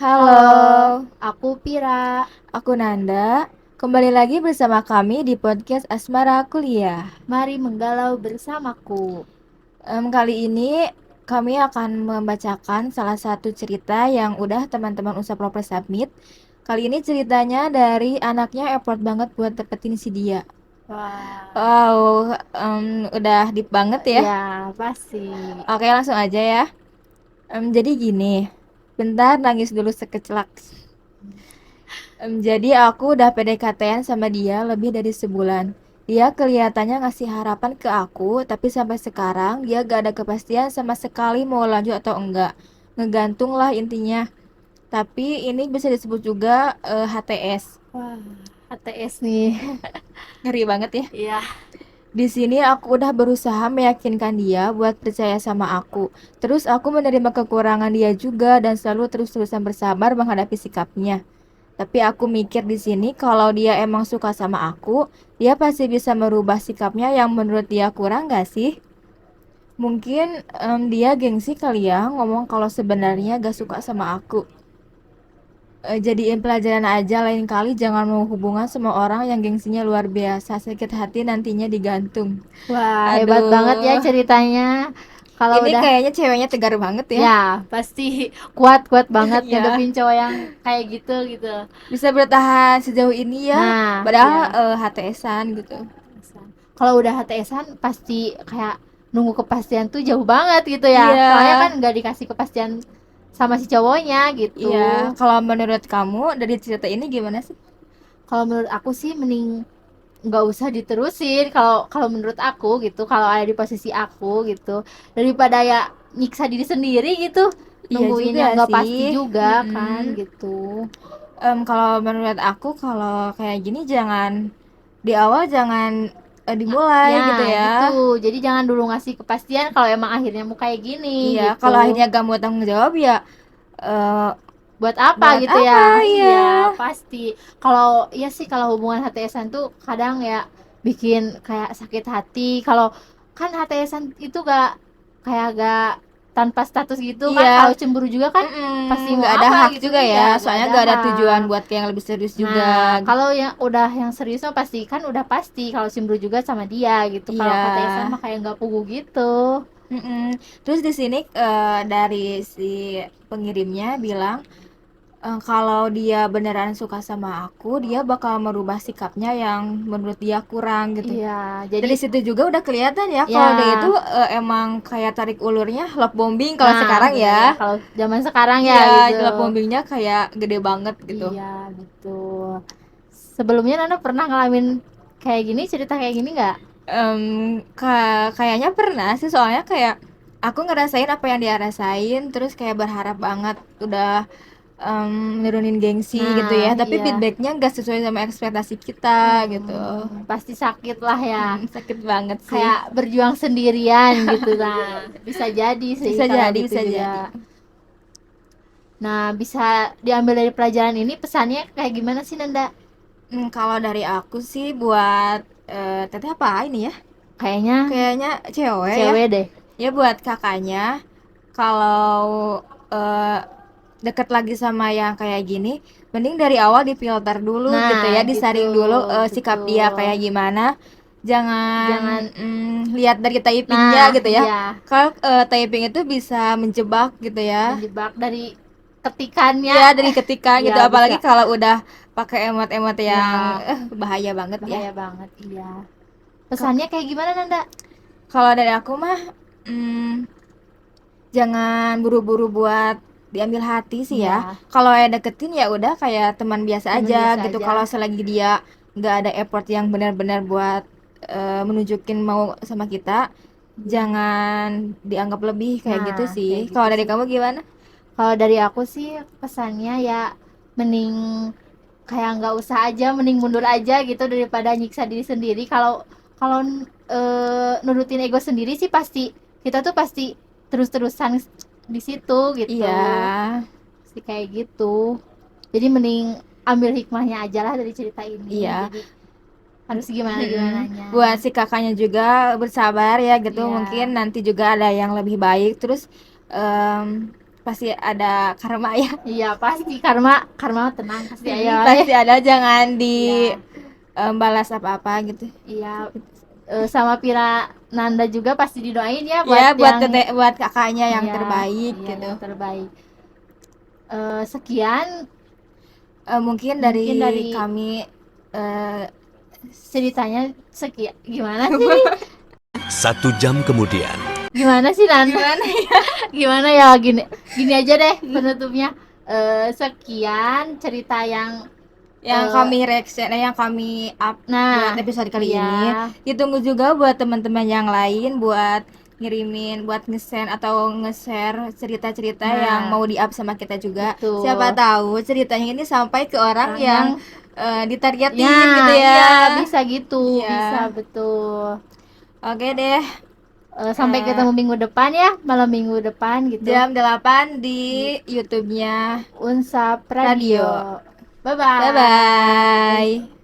Halo, Halo, aku Pira. aku Nanda. Kembali lagi bersama kami di podcast Asmara Kuliah. Mari menggalau bersamaku. Kali ini kami akan membacakan salah satu cerita yang udah teman-teman Unsa Proper submit. Kali ini ceritanya dari anaknya effort banget buat dapetin si dia. Wah, Wow, udah deep banget ya. ya pasti. Oke, langsung aja ya. Jadi gini, bentar nangis dulu sekecelak. Jadi aku udah PDKT-an sama dia lebih dari sebulan. Dia kelihatannya ngasih harapan ke aku, tapi sampai sekarang dia gak ada kepastian sama sekali mau lanjut atau enggak. Ngegantung lah intinya. Tapi ini bisa disebut juga HTS. Wah, HTS nih. Ngeri banget ya. Iya. Di sini aku udah berusaha meyakinkan dia buat percaya sama aku. Terus aku menerima kekurangan dia juga dan selalu terus-terusan bersabar menghadapi sikapnya. Tapi aku mikir di sini kalau dia emang suka sama aku, dia pasti bisa merubah sikapnya yang menurut dia kurang gak sih? Mungkin dia gengsi kali ya ngomong kalau sebenarnya gak suka sama aku. Jadiin pelajaran aja lain kali jangan mau hubungan sama orang yang gengsinya luar biasa. Sakit hati nantinya digantung. Wah, hebat banget ya Aduh, ceritanya. Kalau ini udah, kayaknya ceweknya tegar banget ya. ya pasti kuat-kuat banget Ya, ngadepin cowok yang kayak gitu gitu. bisa bertahan sejauh ini ya. Nah, Padahal ya. HTSan gitu. Kalau udah HTS-an pasti kayak nunggu kepastian tuh jauh banget gitu ya. Iya, Soalnya kan nggak dikasih kepastian sama si cowoknya iya. gitu. Kalau menurut kamu dari cerita ini gimana sih? Kalau menurut aku sih mending nggak usah diterusin kalau kalau menurut aku gitu, kalau ada di posisi aku gitu, daripada ya nyiksa diri sendiri gitu, Iya nungguin juga yang nggak pasti sih. juga kan gitu. Kalau menurut aku kalau kayak gini jangan di awal jangan dimulai gitu Ya ya. gitu, jadi jangan dulu ngasih kepastian kalau emang akhirnya mau kayak gini Iya, kalau gitu. akhirnya gak mau tanggung jawab ya eh, Buat apa buat gitu apa ya, ya? iya pasti. Kalau iya sih, kalau hubungan HTSan tuh kadang ya bikin kayak sakit hati. Kalau kan HTSan itu gak kayak gak tanpa status gitu kan, Iya, kalau cemburu juga kan pasti mau nggak ada apa hak gitu, juga ya. iya gak Soalnya ada gak ada tujuan hak. buat kayak yang lebih serius juga. Nah, kalau yang udah yang serius mah pasti kan udah pasti kalau cemburu juga sama dia gitu. Kalau Iya. HTSan mah kayak nggak pugu gitu. Terus di sini dari si pengirimnya bilang kalau dia beneran suka sama aku, dia bakal merubah sikapnya yang menurut dia kurang gitu. Iya, jadi Dari situ juga udah kelihatan ya kalau dia itu ya. emang kayak tarik ulurnya love bombing kalau Nah, sekarang bener ya, ya. kalau zaman sekarang ya Iya, gitu. love bombingnya kayak gede banget gitu. Iya, gitu. Sebelumnya Nana pernah ngalamin kayak gini, cerita kayak gini nggak? Kayaknya pernah sih soalnya kayak aku ngerasain apa yang dia rasain terus kayak berharap banget udah nurunin gengsi gitu ya Nah, tapi iya. feedbacknya nggak sesuai sama ekspektasi kita gitu. Pasti sakit lah ya. Sakit banget sih. Kayak berjuang sendirian gitu. Nah, bisa jadi sih Bisa kalau jadi, gitu bisa jadi. juga. Nah, bisa diambil dari pelajaran ini, pesannya kayak gimana sih Nanda? Kalau dari aku sih buat teteh apa ini ya, Kayaknya kayaknya cewek ya. cewek deh. Ya buat kakaknya kalau eh, deket lagi sama yang kayak gini mending dari awal difilter dulu gitu Nah, ya, gitu. disaring dulu sikap dia kayak Betul. gimana. Jangan Jangan. lihat dari typingnya Nah, gitu ya. iya. Kalau typing itu bisa menjebak gitu ya. Menjebak dari ketikannya. Iya dari ketika gitu Iya, apalagi bisa. kalau udah pakai emot-emot yang Ya, bahaya banget ya. bahaya banget, iya. Pesannya kayak gimana Nanda? Kalau dari aku mah mm, jangan buru-buru buat diambil hati sih ya. Ya, Kalau yang deketin ya udah kayak teman biasa teman aja biasa gitu. Kalau aja. selagi dia nggak ada effort yang benar-benar buat menunjukin mau sama kita, Iya. jangan dianggap lebih kayak gitu Nah, sih. kayak Kalau gitu dari sih. kamu gimana? Kalau dari aku sih pesannya ya mending kayak nggak usah aja, mending mundur aja gitu daripada nyiksa diri sendiri. Kalau kalau nurutin ego sendiri sih pasti kita tuh pasti terus-terusan di situ Iya. gitu. Pasti kayak gitu. Jadi mending ambil hikmahnya aja lah dari cerita ini. Iya. Jadi harus gimana gimananya. Buat si kakaknya juga bersabar ya gitu. Iya. Mungkin nanti juga ada yang lebih baik. Terus em, pasti ada karma ya. Iya pasti karma karma tenang pasti ayo. Pasti ada, jangan di Iya balas apa-apa gitu. iya. Sama Pira Nanda juga pasti didoain ya Ya, buat yang buat kakaknya yang iya terbaik iya gitu. yang terbaik. Sekian Mungkin mungkin dari dari kami eh, ceritanya sekian gimana sih 1 jam kemudian. gimana sih Nanda gimana gimana ya gini gini aja deh penutupnya. Sekian cerita yang yang eh, kami reaction, yang kami up buat nah episode kali iya ini. Ditunggu juga buat teman-teman yang lain buat ngirimin, buat nge-send atau nge-share cerita-cerita yang nah mau di-up sama kita juga. Siapa betul tahu ceritanya ini sampai ke orang orang yang yang ya ditargetin gitu ya. iya bisa gitu bisa Iya. betul. Oke deh. Sampai Eh, ketemu minggu depan ya malam minggu depan gitu jam 8 di di YouTube-nya Unsap Radio. Radio. Bye Bye bye. bye.